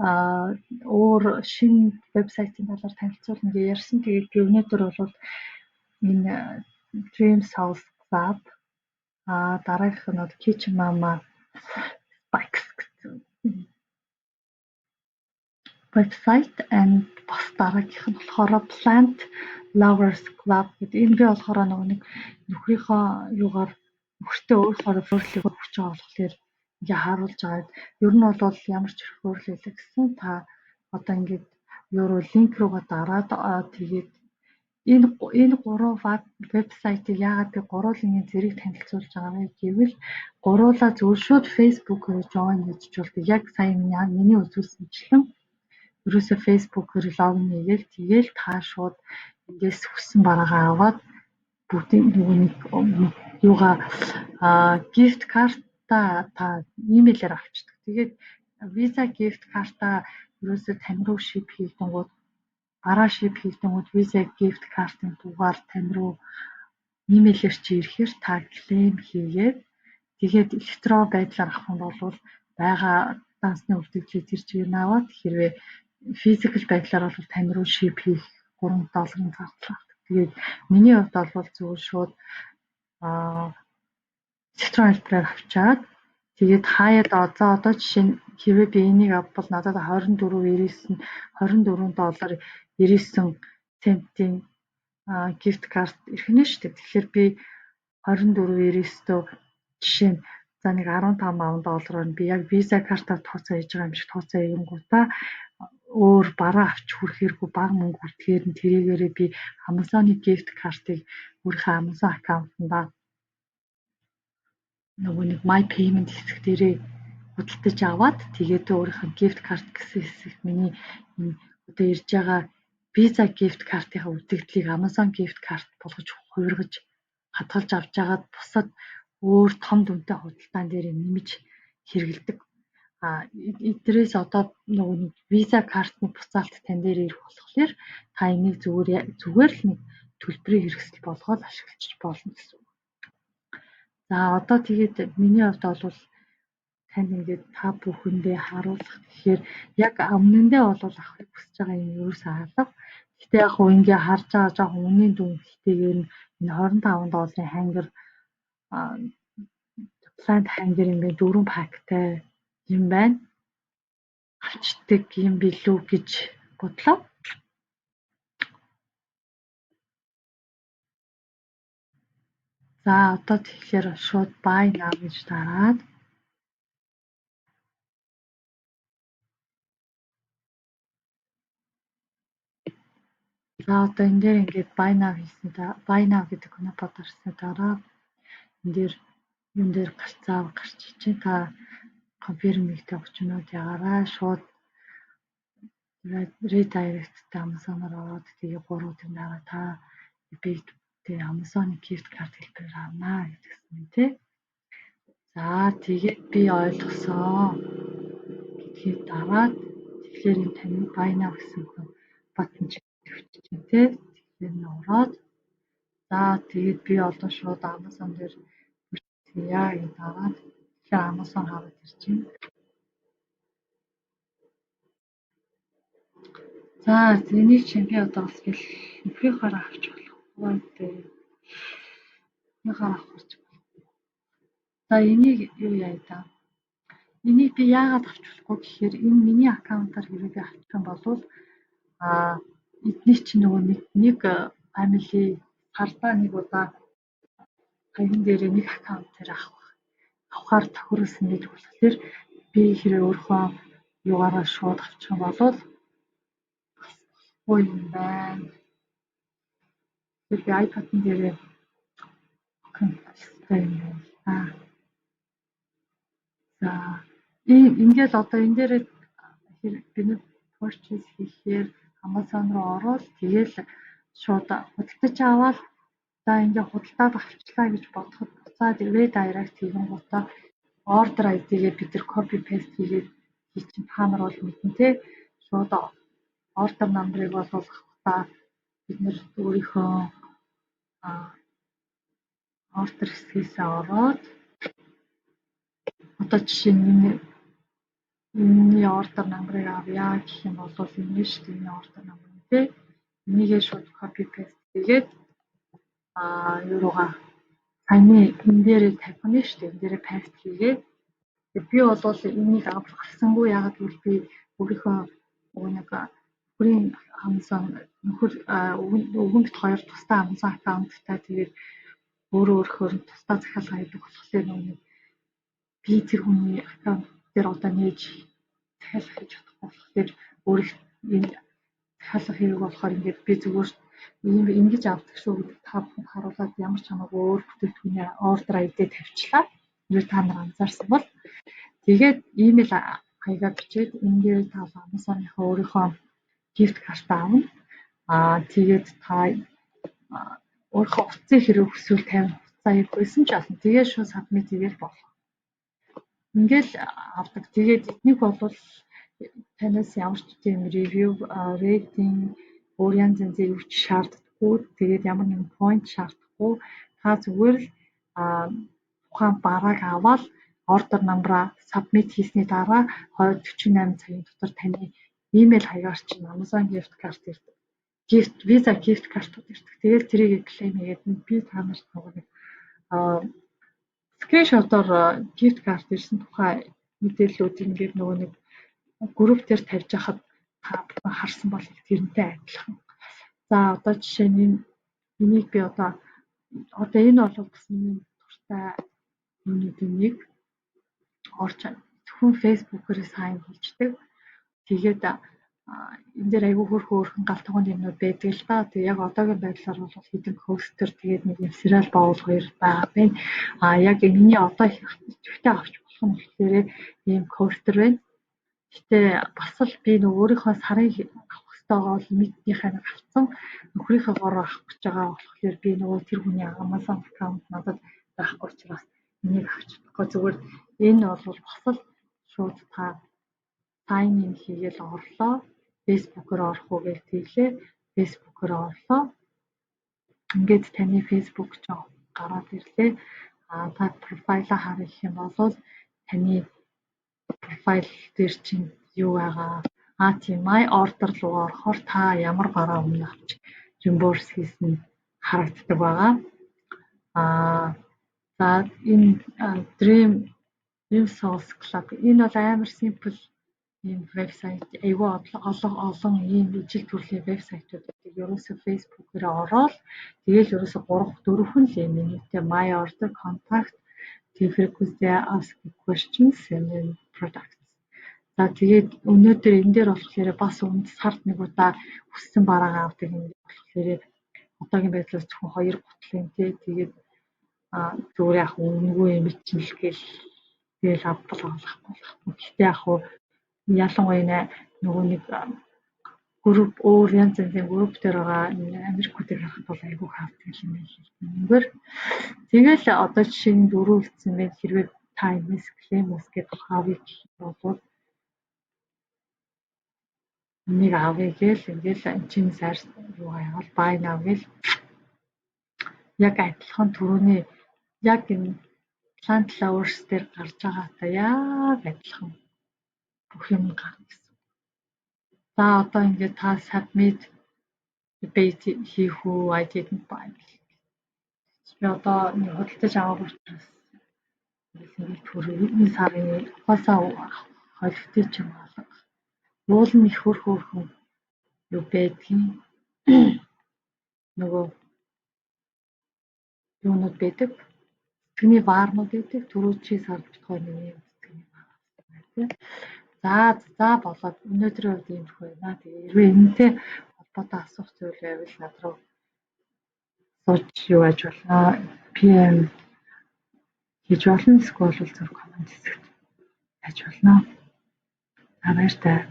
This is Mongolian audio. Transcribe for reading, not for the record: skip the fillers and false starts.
өөр шинэ вебсайтын талаар танилцуулна гэж ярьсан. Тэгээд өнөөдөр бол энэ Dream House Club дараагийнх нь бол Kitchen Mama Bikes гэсэн вебсайт and бас дараагийнх нь болохоор Plant Lovers Club гэдэг. Энэ би болохоор нэг нөхрийнхөө юугаар нөхөртөө өөрөөр өөрлөгөө өгч байгаа болохоор ингээ харуулж байгаа. Ер нь бол ямар ч өөрлөлөө гэсэн та одоо ингээд юу линк руугаа дараад тэгээд энэ гурван вебсайтыг яагаад би гурвын зэрэг танилцуулж байгаа вэ гэвэл гуруулаа зөвшөөд Facebook-оор join гэж болдог. Яг сая миний үзүүлсэнчлэн ерөөсөө Facebook-оор логин хийгээл тэгээл та шууд эндээс хүссэн бараагаа аваад бүгдийн нэг юугаа gift card-а та имэйлээр авчдаг. Тэгээд Visa gift card-а ерөөсөө тань руу ship хийгдэнгүүт бараа ship хийгдэнгүүт Visa gift card-ын дугаар тань руу имэйлээр чи ирэхээр та claim хийгээд тэгээд электрон байдлаар авах нь бол байгаа дансны үлдэгдлийг тэр чигээр нь аваад хэрвээ физикал байдлаар бол тань руу ship хийх $3 зардал авдаг. Тэгээд миний хувьд бол зөвхөн шууд электрон хэлбэрээр авчаад тэгээд хаяад одоо жишээ нь хэрвээ би энийг авбал надад $24.99 gift card ирэх нь шүү дээ. Тэгэхээр би 24.99-т жишээ нь за нэг $15 нь би яг Visa картаар тооцоо хийж байгаа юм шиг тооцоо хийгэнгүүтээ өөр бараа авч хүрэхээргүй бага мөнгө үлдэхээр нь тэрийгээрээ би Amazon-ы gift card-ыг өөрийнхөө Amazon аккаунтандаа нөгөө нэг My Payment хэсэг дээрээ худалдаж аваад тэгээд өөрийнхөө gift card гэсэн хэсэгт миний одоо ирж байгаа Visa gift card-ийн үлдэгдлийг Amazon gift card болгож хувиргаж хадгалж авч агаад бусад өөр том дүнтэй худалдаан дээр нэмж хэрэгэлдэг. Эдрээс одоо нөгөө нэг Visa card-ны буцаалт тань дээр ирэх болохоор та энийг зүгээр л нэг төлбөрийг хэрэгсэл болгоод ашиглаж болно гэсэн үг. За одоо тэгээд миний хувьд бол танд ингээд та бүхэндээ харуулах гэхээр яг өмнөндөө бол авахыг хүсэж байгаа юм ерөөсөө алга. Гэтэ яг хөө ингээ харж байгаа жоохон үнийн дүн ихтэйгээр нь энэ $25 хангер Plant хангер ингээ 4 пактай юм байна. Авчдаг юм билүү гэж бодлоо. За одоо тэгэхээр шууд buy now гэж дараад за одоо энэ дээр ингээд buy now гэдэг кнопод орсны дараа энэ дээр юун дээр гарч ичээ та confirm-ийг өгчнүүд ягаараа шууд redirect-тэй Amazon-оор ороод тэгээ 3 दिन дараа та eBay дээр Amazon-ы gift card хэлбэрээр авнаа гэдгсэн юм тий. За тэгээд би ойлгосон гэдгийг дараад тэгэхээр энэ таны buy now гэсэн бутан төвчж байна тий. Тэгэхээр нь ороод за тэгээд би одоо шууд Amazon дээр яа гэж дараад тэгэхээр Amazon хараад ирж байна. За энийг чинь би одоо бас гэл нөхрийнхөөр авч болохгүй дээ. Нөхрийнхөөр авах гэж байна. За энийг юу яа да? Энийг би яагаад авч болохгүй гэхээр энэ миний аккаунтаар хэрэг авчих юм бол эдний чинь нөгөө нэг family хардаа нэг удаа хаягийн дээр нэг аккаунт дээр авахаар тохируулсан гэж болохоор би хэрэг өөрийнхөө югаараа шууд авчих юм бол ой юм байна. Тэгэхээр iPad-ын дээр контакттай юм байна. За ингээд одоо энэ дээр би нэг purchase хийхээр Amazon руу ороод тэгээл шууд худалдаж аваад за ингээд худалдаад авчлаа гэж бодоход буцаад redirect хийгэнгүүтээ order ID-гээ бид нар copy paste хийгээд хийчих та нар бол мэднэ те шууд order number-ыг бол авахдаа бид нар өөрийнхөө order хэсгээс ороод одоо жишээ нь Энэний ордер намбарыг авъя гэх юм бол энэ шүү дээ энэ ордер намбар нь тий. Энийгээ шууд copy paste хийгээд юу руугаа саяны энэ дээрээ тавих нь шүү дээ. Энэ дээрээ paste хийгээд би бол энийг авахсангүй яагаад гэвэл би өөрийнхөө нэг нөхрийн Amazon нөхөр өвгөнт хоёр тусдаа Amazon аккаунттай тэгээд өөрөөр тусдаа захиалга хийдэг болохоор нэг би тэр хүний аккаунт дээр одоо нээж захиалга хийж чадахгүй болохоор өөрөх энэ захиалга хийх болохоор ингээд би зүгээр ийм ингэж авдаг шүү гэдэг та бүхэнд харуулад ямар ч хамаагүй өөр бүтээгдэхүүний ордер ID тавьчлаа. Nếu та нар анзаарсан бол тэгээд имэйл хаягаар бичээд энэ дээр та Amazon-ийнхаа өөрийнхөө gift card аавна. Тэгээд та өөрийнхөө утсыг хэрэг хүсвэл тавина. Утсаа яг байсан ч болно. Тэгээд шууд submit хийгээл болно. Ингээл авдаг. Тэгээд эднийг бол танаас ямар ч тийм review, rating, өөр янз янзын юу ч шаарддаггүй. Тэгээд ямар нэгэн point шаардахгүй. Та зүгээр л тухайн барааг аваад ордер намбараа submit хийсний дараа 48 цагийн дотор таны имэйл хаягаар чинь Amazon gift card ирдэг. Visa gift card-ууд ирдэг. Тэгээд тэрийг claim хийгээд би та нарт нэг скриншотоор gift card ирсэн тухай мэдээллүүд ингээд нөгөө нэг групп дээр тавьж хахад та бүхэн харсан бол тэрнтэй адилхан. За одоо жишээ нь энийг би одоо энэ бол бас миний дуртай юмнуудын нэг орч зөвхөн фэйсбүүкээр сайн хийждэг. Тэгээд энэ дээр айгүй хөөрхөн галт тогооны юмнууд байдаг л да. Тэгээд яг одоогийн байдлаар бол хэдэн хостер тэгээд нэг юм serial bowl 2 байгаа байна. Яг миний одоо ихэвчлэн авч болох нь болохоор ийм хостер байна. Гэтэ бас л би нөгөө өөрийнхөө сарын авах ёстойгоо лимитнийхээ нэг авсан нөхрийнхөө авах гэж байгаа болохоор би нөгөө тэр хүний Amazon аккаунт надад байхгүй учраас энийг авч чадахгүй. Зүгээр энэ бол бас л шууд та sign in хийгээл орлоо. Facebook-оор орох уу гэж тэглээ. Facebook-оор орлоо. Ингээд таны Facebook ч гараад ирлээ. Та профайлаа харах юм бол таны профайл дээр чинь юу байгаа? Тийм my order руу орохоор та ямар бараа өмнө авч reimburse хийсэн нь харагддаг байгаа. За энэ Dream Sauce Club энэ бол амар simple ийм вебсайт айгүй олон ийм ижил төрлийн вебсайтууд байдаг. Ерөөсөө Facebook-ээр ороод тэгээл ерөөсөө 3-4 л юм энэтэй my order contact frequency ask questions and products. За тэгээд өнөөдөр энэ дээр болохоор бас өмнө сард нэг удаа хүссэн бараагаа авдаг юм болохоор одоогийн байдлаар зөвхөн 2 гутлын тэгээд зүгээр яг үнэгүй юм чинь л гээл авбал авахгүй. Гэхдээ яг ялангуяа нөгөө нэг групп өөр янз янзын групп дээр байгаа Америкуудыг харахад бол айгүй хавдаг юм байна. Тэгэл одоо жишээ нь 4 үлдсэн байна. Хэрвээ та энэс клеймос гэдэг авъя гэх бол энийг авъя гээл ингээл чинь сайр руугаа явал buy now гээл яг адилхан түрүүний яг энэ Plant Flowers дээр гарч байгаатай яг адилхан бүх юм гарна гэсэн. За одоо ингээд та submit debate хийх үү, I didn't buy. Би одоо нэг худалдаж аваагүй учраас ингээд түрүү сарын ухаасаа холигдчих ч юм алга. Уул нь их хөөрхөн юу байдгийн нөгөө юунууд байдаг. Тэний баарнууд байдаг. Түрүү чи сард битгой нэг юм тэний баар. За болоод өнөөдрийн үед юм байна. Тэгээ хэрвээ энэтэй холбоотой асуух зүйл байвал над руу сууж юу яаж болно? PM хийж болно. Эсвэл зөв комент хэсэгт байж болно. Баяртай.